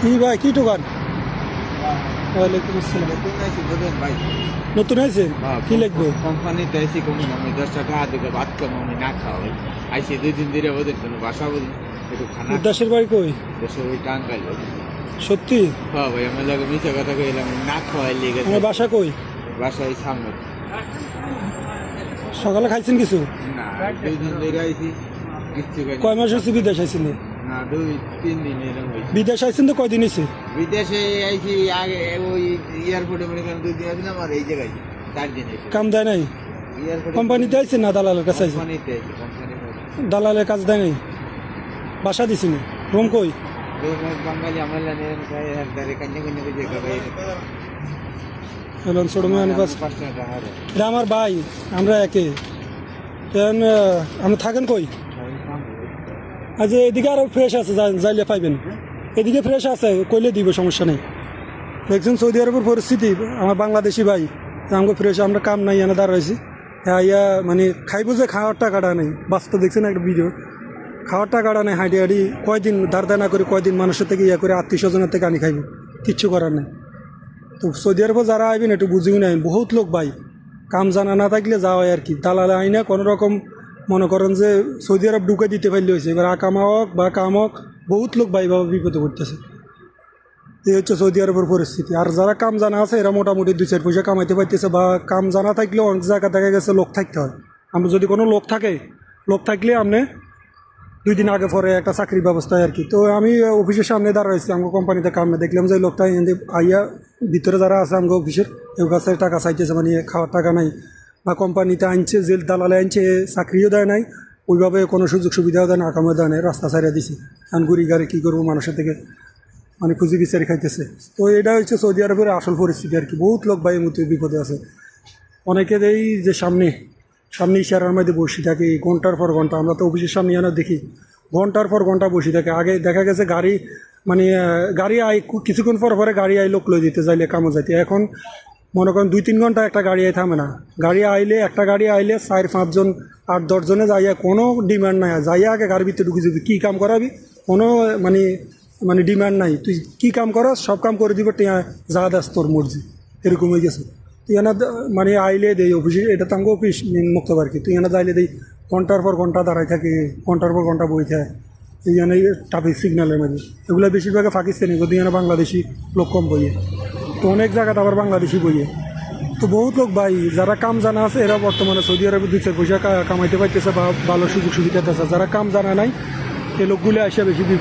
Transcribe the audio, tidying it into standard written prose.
কি ভাই কি দোকান? ওয়ালাইকুম আসসালাম। ভাই নতুন হয়েছে? কি লাগবে? কোম্পানিতে আইসি কমুন আমি 10 টাকা আদিকে ভাত কম আমি না খাওয়াই আইসি 2 দিন ধরে ওদের জন্য বাসা বলি একটু খানা দেশের বাড়ি কই? দেশে ওই টাঙ্গাইল সত্যি? হ্যাঁ ভাই আমার লাগে মিশা কথা কইলাম না খাওয়াই লেগে আমার বাসা কই? বাসা এই সামনে সকালে খাইছেন কিছু? না 2 দিন ধরে আইসি কিছু খাই কয় মাস হচ্ছে বিদেশ আইছেন? না 2-3 দিন এরকম হয়েছে বিদেশ আইছেন তো কয়দিন হয়েছে? বিদেশে আইসি আগে ওই এয়ারপোর্টে মনে করেন 2 দিন আসলাম আর এই জায়গায় 4 দিন এসে কাম দেয় নাই? এয়ারপোর্টে কোম্পানিতে আইছেন না দালালের কাছে আইছেন? কোম্পানিতে আইসি কোম্পানি দালালের কাজ দেয় নাই? বাসা দিছেন? রুম কই? বাঙালি আমরা জানেন প্রায় একদারে কান্না কান্না করে দেখা ভাই এলন ছোট মেয়ে কাজ। 5 টাকা হারে এটা আমার ভাই, আমরা একে। আপনি থাকেন কই? আজ এদিকে আরো ফ্রেশ আছে, যাইলে পাইবেন। এদিকে ফ্রেশ আছে, কইলে দিব, সমস্যা নেই। দেখছেন সৌদি আরবের পরিস্থিতি। আমার বাংলাদেশি ভাই আমাকে ফ্রেশ, আমরা কাম নাই এনে দাঁড়াইছি। হ্যাঁ ইয়া মানে খাইবো যে খাওয়ার টাকাটা নেই। বাস্তব দেখছেন একটা ভিডিও, খাওয়ার টাকাটা নেই। হাঁটি হাঁটি কয়দিন ধার দেনা করে কয়দিন মানুষের থেকে ইয়া করে আত্মীয় স্বজনের থেকে আনি খাইব, কিচ্ছু করার নেই। তো সৌদি আরবে যারা আইবেন একটু বুঝিও নাই, বহুত লোক ভাই কাম জানা না থাকলে যাওয়া আর কি, দালালে আইনা কোনো রকম মনে করেন যে সৌদি আরব ঢুকে দিতে পারলে হয়েছে। এবার আকামা হোক বা কাম হোক, বহুত লোক ভাই বাবা বিপদে পড়তেছে। এই হচ্ছে সৌদি আরবের পরিস্থিতি। আর যারা কাম জানা আছে এরা মোটামুটি 2-4 পয়সা কামাইতে পারতেছে, বা কাম জানা থাকলেও অনেক জায়গা দেখা গেছে লোক থাকতে হয়। আমরা যদি কোনো লোক থাকলে আপনি 2 দিন আগে পরে একটা চাকরির ব্যবস্থা আর কি। তো আমি অফিসের সামনে দাঁড়াইছি, আমার কোম্পানিতে কামে দেখলাম যে লোকটা আইয়া ভিতরে যারা আছে আমার অফিসের এর কাছে টাকা চাইতেছে, মানে খাওয়ার টাকা নাই, বা কোম্পানিতে আনছে যে দালালে আনছে চাকরিও দেয় নাই, ওইভাবে কোনো সুযোগ সুবিধাও দেয় না, আকামও দেয় নাই, রাস্তা ছাড়িয়ে দিছি। কারণ গুড়ি গাড়ি কী করবো, মানুষের থেকে মানে খুঁজি বিচারি খাইতেছে। তো এটা হচ্ছে সৌদি আরবের আসল পরিস্থিতি আর কি। বহুত লোক ভাই মতো বিপদে আছে। অনেকে এই যে সামনে ইশারার মধ্যে বসে থাকে ঘন্টার পর ঘন্টা। আমরা তো অফিসের সামনে এনে দেখি ঘন্টার পর ঘন্টা বসে থাকে। আগে দেখা গেছে গাড়ি মানে গাড়ি কিছুক্ষণ পরে গাড়ি লোক লই দিতে যাইলে কামো যাইতে। এখন মনে করেন 2-3 ঘন্টা একটা গাড়ি থামে না। একটা গাড়ি আইলে 4-5 জন 8-10 জনে যাইয়া কোনো ডিমান্ড নাই, যাইয়া আগে গাড়ির ভিতরে ঢুকে যাবি, কী কাম করাবি কোনো মানে ডিমান্ড নাই। তুই কী কাম করস সব কাম করে দিব, যা দাস তোর মর্জি, এরকম হয়ে গেছে। তুই এনা মানে আইলে দেই অফিসে, এটা তো আমাকে অফিস মুক্ত আর কি। তুই এনা যাইলে দেই ঘন্টার পর ঘন্টা দাঁড়াই থাকে, ঘন্টার পর ঘন্টা বই থাকে এই জন্য ট্রাফিক সিগন্যালের মধ্যে। এগুলো বেশিরভাগ পাকিস্তানি, যদি এনে বাংলাদেশি লোক কম বইয়ে। তো অনেক জায়গাতে আবার বাংলাদেশি বইয়ে। তো বহুত লোক ভাই যারা কাম জানা আছে এরা বর্তমানে সৌদি আরবে 2-4 পয়সা কামাইতে পারতেছে বা ভালো সুযোগ সুবিধা আছে। যারা কাম জানা নাই এই লোকগুলো আসে বেশি বিপদ।